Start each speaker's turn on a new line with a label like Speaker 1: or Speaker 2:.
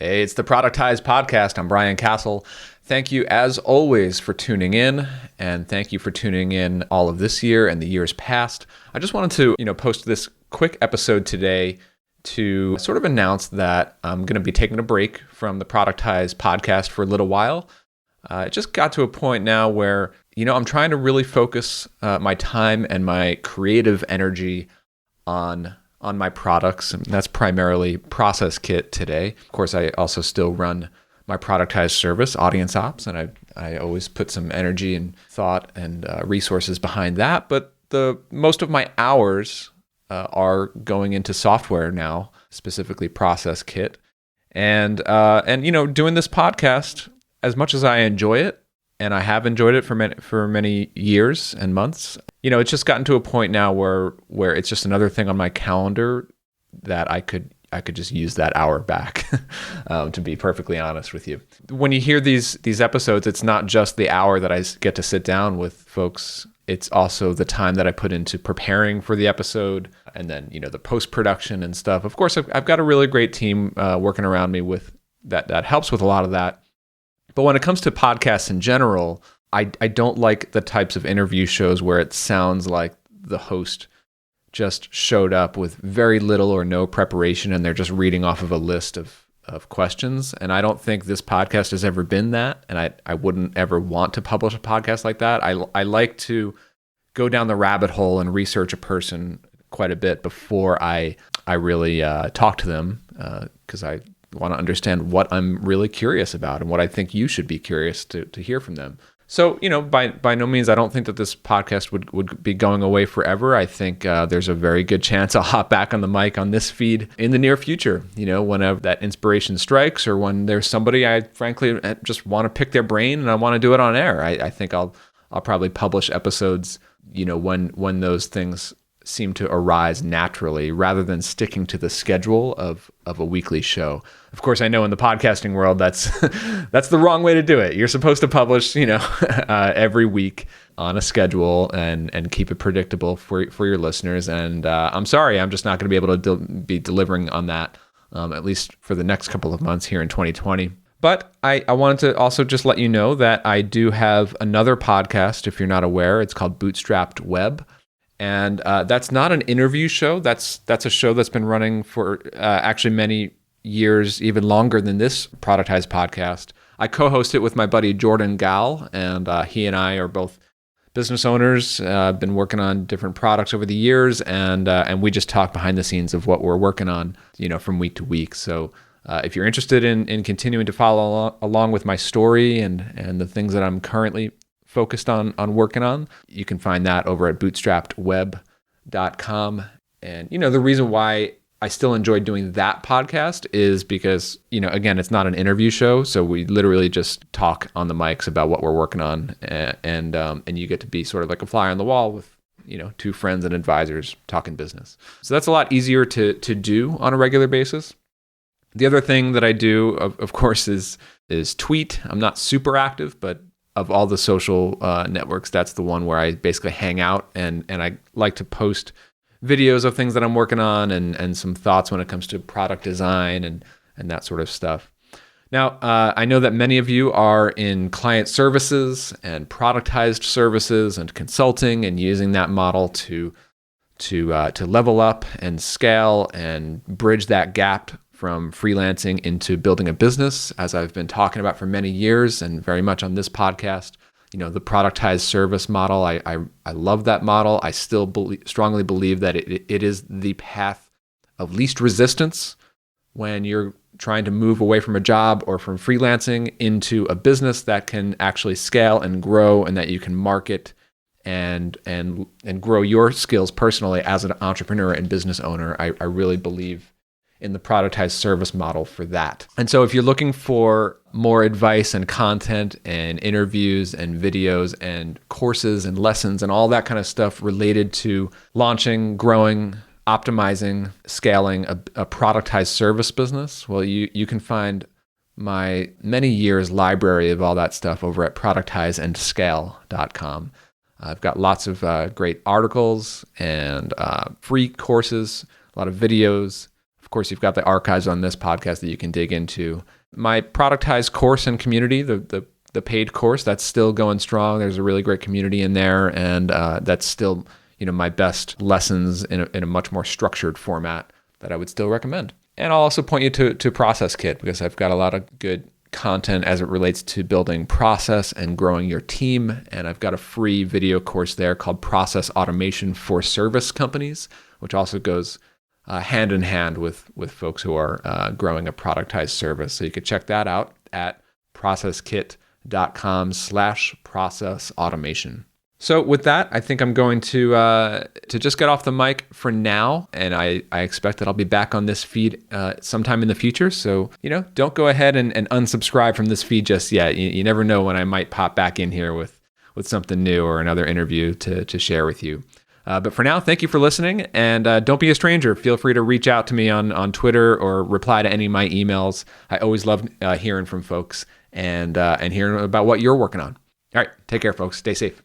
Speaker 1: Hey, it's the Productize Podcast. I'm Brian Castle. Thank you, as always, for tuning in, and thank you for tuning in all of this year and the years past. I just wanted to, post this quick episode today to sort of announce that I'm going to be taking a break from the Productize Podcast for a little while. It just got to a point now where, I'm trying to really focus my time and my creative energy on my products, and that's primarily ProcessKit today. Of course, I also still run my productized service, Audience Ops, and I always put some energy and thought and resources behind that. But the most of my hours are going into software now, specifically ProcessKit, and doing this podcast. As much as I enjoy it, and I have enjoyed it for many years and months, it's just gotten to a point now where it's just another thing on my calendar that I could just use that hour back, to be perfectly honest with you. When you hear these episodes, it's not just the hour that I get to sit down with folks. It's also the time that I put into preparing for the episode, and then the post-production and stuff. Of course, I've got a really great team working around me with that helps with a lot of that. But when it comes to podcasts in general, I don't like the types of interview shows where it sounds like the host just showed up with very little or no preparation and they're just reading off of a list of questions. And I don't think this podcast has ever been that. And I wouldn't ever want to publish a podcast like that. I like to go down the rabbit hole and research a person quite a bit before I really talk to them, because I want to understand what I'm really curious about and what I think you should be curious to hear from them. So, by no means, I don't think that this podcast would be going away forever. I think there's a very good chance I'll hop back on the mic on this feed in the near future, whenever that inspiration strikes, or when there's somebody I frankly just want to pick their brain and I want to do it on air. I think I'll probably publish episodes, when those things seem to arise naturally, rather than sticking to the schedule of a weekly show. Of course, I know in the podcasting world that's the wrong way to do it. You're supposed to publish, every week on a schedule and keep it predictable for your listeners. And I'm sorry, I'm just not going to be able to be delivering on that, at least for the next couple of months here in 2020. But I wanted to also just let you know that I do have another podcast, if you're not aware. It's called Bootstrapped Web. And that's not an interview show. That's a show that's been running for actually many years, even longer than this Productize podcast. I co-host it with my buddy Jordan Gal, and he and I are both business owners. Been working on different products over the years, and we just talk behind the scenes of what we're working on, from week to week. So if you're interested in continuing to follow along with my story and the things that I'm currently focused on working on, you can find that over at bootstrappedweb.com. And, the reason why I still enjoy doing that podcast is because, again, it's not an interview show. So we literally just talk on the mics about what we're working on. And you get to be sort of like a fly on the wall with, two friends and advisors talking business. So that's a lot easier to do on a regular basis. The other thing that I do, of course, is tweet. I'm not super active, but of all the social networks, that's the one where I basically hang out, and I like to post videos of things that I'm working on and some thoughts when it comes to product design and that sort of stuff. Now, I know that many of you are in client services and productized services and consulting and using that model to level up and scale and bridge that gap from freelancing into building a business, as I've been talking about for many years and very much on this podcast. The productized service model, I love that model. I still strongly believe that it is the path of least resistance when you're trying to move away from a job or from freelancing into a business that can actually scale and grow, and that you can market and grow your skills personally as an entrepreneur and business owner. I really believe in the productized service model for that. And so if you're looking for more advice and content and interviews and videos and courses and lessons and all that kind of stuff related to launching, growing, optimizing, scaling a productized service business, well, you can find my many years library of all that stuff over at productizeandscale.com. I've got lots of great articles and free courses, a lot of videos. Of Of course, you've got the archives on this podcast that you can dig into. My Productize course and community, the paid course, that's still going strong. There's a really great community in there, and that's still my best lessons in a much more structured format that I would still recommend. And I'll also point you to ProcessKit, because I've got a lot of good content as it relates to building process and growing your team. And I've got a free video course there called Process Automation for Service Companies, which also goes hand in hand with folks who are growing a productized service. So you could check that out at processkit.com/process automation. So with that, I think I'm going to just get off the mic for now, and I expect that I'll be back on this feed sometime in the future. So don't go ahead and unsubscribe from this feed just yet. You never know when I might pop back in here with something new or another interview to share with you. But for now, thank you for listening, and don't be a stranger. Feel free to reach out to me on Twitter or reply to any of my emails. I always love hearing from folks and hearing about what you're working on. All right, take care, folks. Stay safe.